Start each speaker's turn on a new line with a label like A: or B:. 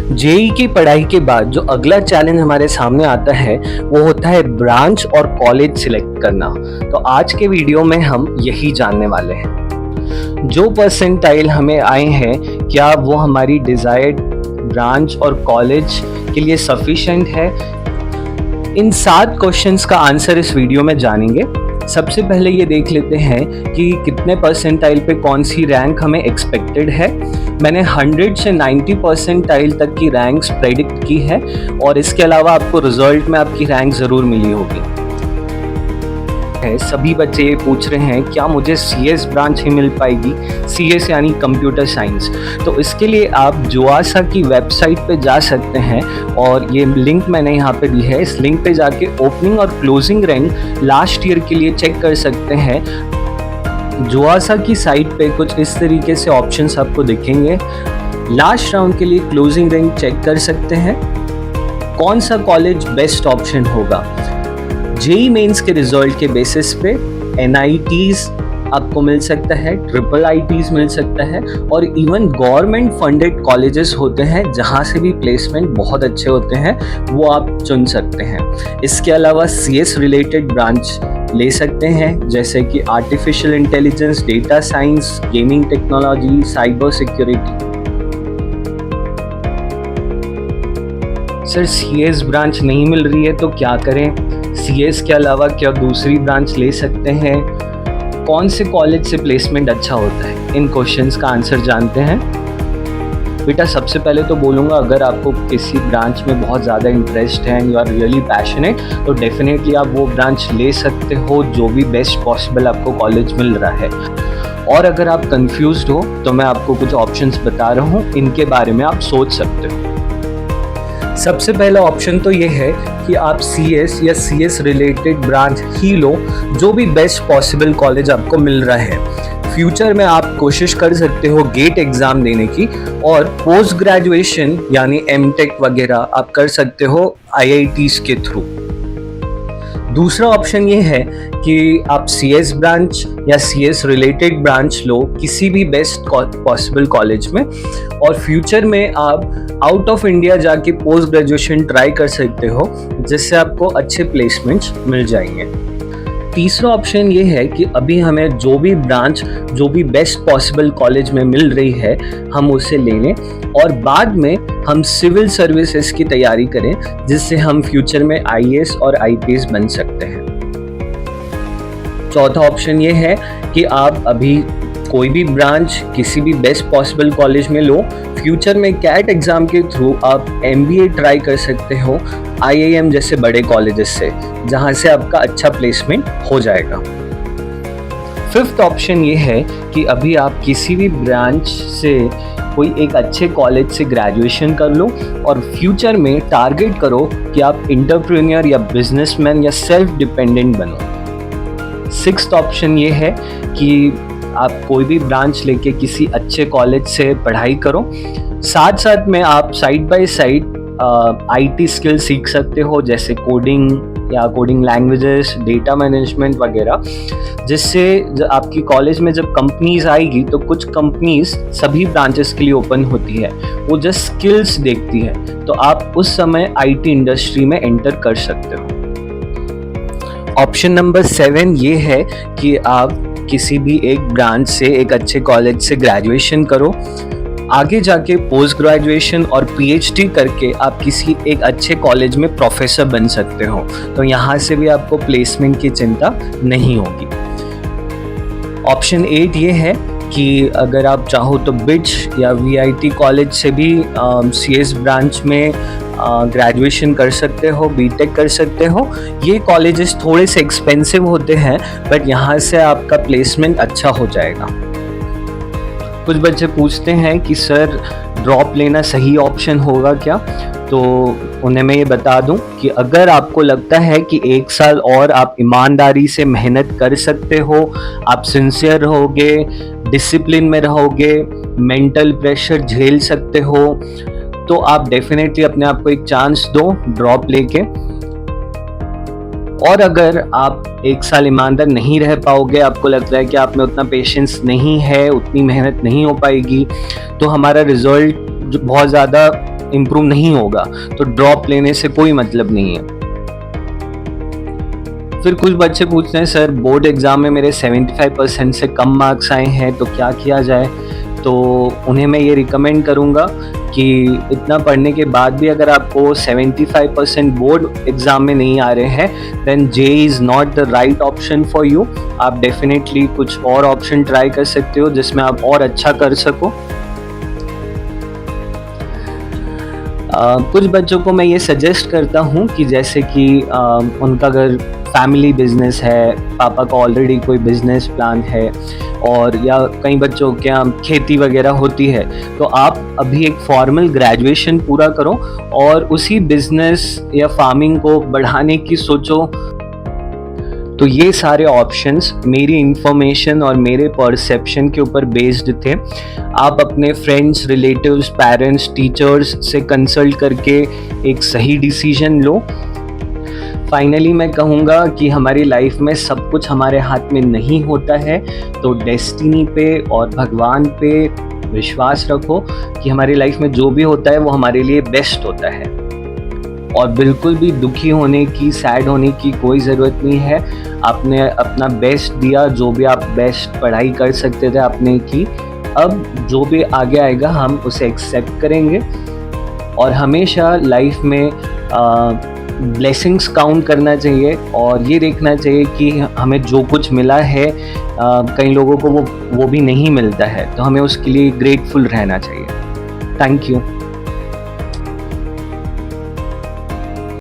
A: JEE की पढ़ाई के बाद जो अगला चैलेंज हमारे सामने आता है वो होता है ब्रांच और कॉलेज सिलेक्ट करना। तो आज के वीडियो में हम यही जानने वाले हैं। जो परसेंटाइल हमें आए हैं क्या वो हमारी डिजायर्ड ब्रांच और कॉलेज के लिए सफिशिएंट है। इन 7 क्वेश्चंस का आंसर इस वीडियो में जानेंगे। सबसे पहले ये देख लेते हैं कि कितने परसेंटाइल पे कौन सी रैंक हमें एक्सपेक्टेड है। मैंने 100 से 90 परसेंटाइल तक की रैंक्स प्रेडिक्ट की है और इसके अलावा आपको रिजल्ट में आपकी रैंक ज़रूर मिली होगी। सभी बच्चे ये पूछ रहे हैं क्या मुझे सीएस ब्रांच ही मिल पाएगी, सीएस यानी कंप्यूटर साइंस। तो इसके लिए आप जुआसा की वेबसाइट पे जा सकते हैं और ये लिंक मैंने यहाँ पे दी है। इस लिंक पे जाके ओपनिंग और क्लोजिंग रैंक लास्ट ईयर के लिए चेक कर सकते हैं। जुआसा की साइट पे कुछ इस तरीके से ऑप्शंस आपको दिखेंगे। लास्ट राउंड के लिए क्लोजिंग रैंक चेक कर सकते हैं। कौन सा कॉलेज बेस्ट ऑप्शन होगा। जेई मेंस के रिजल्ट के बेसिस पे एनआईटीज आपको मिल सकता है, ट्रिपल आईटीज मिल सकता है और इवन गवर्नमेंट फंडेड कॉलेजेस होते हैं जहां से भी प्लेसमेंट बहुत अच्छे होते हैं, वो आप चुन सकते हैं। इसके अलावा सीएस रिलेटेड ब्रांच ले सकते हैं जैसे कि artificial intelligence, data science, gaming technology, cyber security. Sir CS branch नहीं मिल रही है तो क्या करें। सीएस के अलावा क्या दूसरी ब्रांच ले सकते हैं। कौन से कॉलेज से प्लेसमेंट अच्छा होता है, इन क्वेश्चंस का आंसर जानते हैं। बेटा सबसे पहले तो बोलूँगा अगर आपको किसी ब्रांच में बहुत ज़्यादा इंटरेस्ट है and you are really passionate तो डेफिनेटली आप वो ब्रांच ले सकते हो जो भी बेस्ट पॉसिबल आपको कॉलेज मिल रहा है। और अगर आप कंफ्यूज्ड हो तो मैं आपको कुछ ऑप्शंस बता रहा हूँ, इनके बारे में आप सोच सकते हो। सबसे पहला ऑप्शन तो ये है कि आप सीएस या सीएस रिलेटेड ब्रांच ही लो जो भी बेस्ट पॉसिबल कॉलेज आपको मिल रहा है। फ्यूचर में आप कोशिश कर सकते हो गेट एग्ज़ाम देने की और पोस्ट ग्रेजुएशन यानी एमटेक वगैरह आप कर सकते हो आईआईटीज़ के थ्रू। दूसरा ऑप्शन ये है कि आप सीएस ब्रांच या सीएस रिलेटेड ब्रांच लो किसी भी बेस्ट पॉसिबल कॉलेज में और फ्यूचर में आप आउट ऑफ इंडिया जाके पोस्ट ग्रेजुएशन ट्राई कर सकते हो जिससे आपको अच्छे प्लेसमेंट्स मिल जाएंगे। तीसरा ऑप्शन ये है कि अभी हमें जो भी ब्रांच जो भी बेस्ट पॉसिबल कॉलेज में मिल रही है हम उसे ले लें और बाद में हम सिविल सर्विसेज की तैयारी करें जिससे हम फ्यूचर में आईएएस और आईपीएस बन सकते हैं। चौथा ऑप्शन ये है कि आप अभी कोई भी ब्रांच किसी भी बेस्ट पॉसिबल कॉलेज में लो, फ्यूचर में कैट एग्ज़ाम के थ्रू आप एमबीए ट्राई कर सकते हो आईआईएम जैसे बड़े कॉलेजेस से जहां से आपका अच्छा प्लेसमेंट हो जाएगा। फिफ्थ ऑप्शन ये है कि अभी आप किसी भी ब्रांच से कोई एक अच्छे कॉलेज से ग्रेजुएशन कर लो और फ्यूचर में टारगेट करो कि आप एंटरप्रेन्योर या बिजनेसमैन या सेल्फ डिपेंडेंट बनो। सिक्स्थ ऑप्शन ये है कि आप कोई भी ब्रांच लेके किसी अच्छे कॉलेज से पढ़ाई करो, साथ साथ में आप side by side IT skill सीख सकते हो जैसे कोडिंग या कोडिंग लैंग्वेजेस, डेटा मैनेजमेंट वगैरह, जिससे आपकी कॉलेज में जब कंपनीज आएगी तो कुछ कंपनीज सभी ब्रांचेस के लिए ओपन होती है, वो जस्ट स्किल्स देखती है तो आप उस समय आईटी इंडस्ट्री में एंटर कर सकते हो। ऑप्शन नंबर 7 ये है कि आप किसी भी एक ब्रांच से एक अच्छे कॉलेज से ग्रेजुएशन करो, आगे जाके पोस्ट ग्रेजुएशन और पीएचडी करके आप किसी एक अच्छे कॉलेज में प्रोफेसर बन सकते हो तो यहाँ से भी आपको प्लेसमेंट की चिंता नहीं होगी। ऑप्शन 8 ये है कि अगर आप चाहो तो बिट्स या वीआईटी कॉलेज से भी सीएस ब्रांच में ग्रेजुएशन कर सकते हो, बीटेक कर सकते हो। ये कॉलेजेस थोड़े से एक्सपेंसिव होते हैं बट यहाँ से आपका प्लेसमेंट अच्छा हो जाएगा। कुछ बच्चे पूछते हैं कि सर ड्रॉप लेना सही ऑप्शन होगा क्या, तो उन्हें मैं ये बता दूं कि अगर आपको लगता है कि 1 साल और आप ईमानदारी से मेहनत कर सकते हो, आप सिंसियर रहोगे, डिसिप्लिन में रहोगे, मेंटल प्रेशर झेल सकते हो तो आप डेफिनेटली अपने आप को एक चांस दो ड्रॉप लेके। और अगर आप 1 साल ईमानदार नहीं रह पाओगे, आपको लगता है कि आप में उतना पेशेंस नहीं है, उतनी मेहनत नहीं हो पाएगी, तो हमारा रिजल्ट बहुत ज़्यादा इम्प्रूव नहीं होगा तो ड्रॉप लेने से कोई मतलब नहीं है। फिर कुछ बच्चे पूछते हैं सर बोर्ड एग्ज़ाम में मेरे 75% से कम मार्क्स आए हैं तो क्या किया जाए। तो उन्हें मैं ये रिकमेंड करूँगा कि इतना पढ़ने के बाद भी अगर आपको 75% बोर्ड एग्ज़ाम में नहीं आ रहे हैं then J is not the right option for you. आप डेफिनेटली कुछ और ऑप्शन ट्राई कर सकते हो जिसमें आप और अच्छा कर सको। कुछ बच्चों को मैं ये सजेस्ट करता हूँ कि जैसे कि उनका अगर फैमिली बिजनेस है, पापा का ऑलरेडी कोई बिजनेस प्लान है, और या कई बच्चों के यहाँ खेती वगैरह होती है, तो आप अभी एक फॉर्मल ग्रेजुएशन पूरा करो और उसी बिजनेस या फार्मिंग को बढ़ाने की सोचो। तो ये सारे ऑप्शंस मेरी इंफॉर्मेशन और मेरे परसेप्शन के ऊपर बेस्ड थे। आप अपने फ्रेंड्स, रिलेटिव्स, पेरेंट्स, टीचर्स से कंसल्ट करके एक सही डिसीजन लो। फाइनली मैं कहूँगा कि हमारी लाइफ में सब कुछ हमारे हाथ में नहीं होता है, तो डेस्टिनी पे और भगवान पे विश्वास रखो कि हमारी लाइफ में जो भी होता है वो हमारे लिए बेस्ट होता है। और बिल्कुल भी दुखी होने की, सैड होने की कोई ज़रूरत नहीं है। आपने अपना बेस्ट दिया, जो भी आप बेस्ट पढ़ाई कर सकते थे आपने की। अब जो भी आगे आएगा हम उसे एक्सेप्ट करेंगे और हमेशा लाइफ में ब्लेसिंग्स काउंट करना चाहिए और ये देखना चाहिए कि हमें जो कुछ मिला है कई लोगों को वो भी नहीं मिलता है, तो हमें उसके लिए ग्रेटफुल रहना चाहिए। Thank you.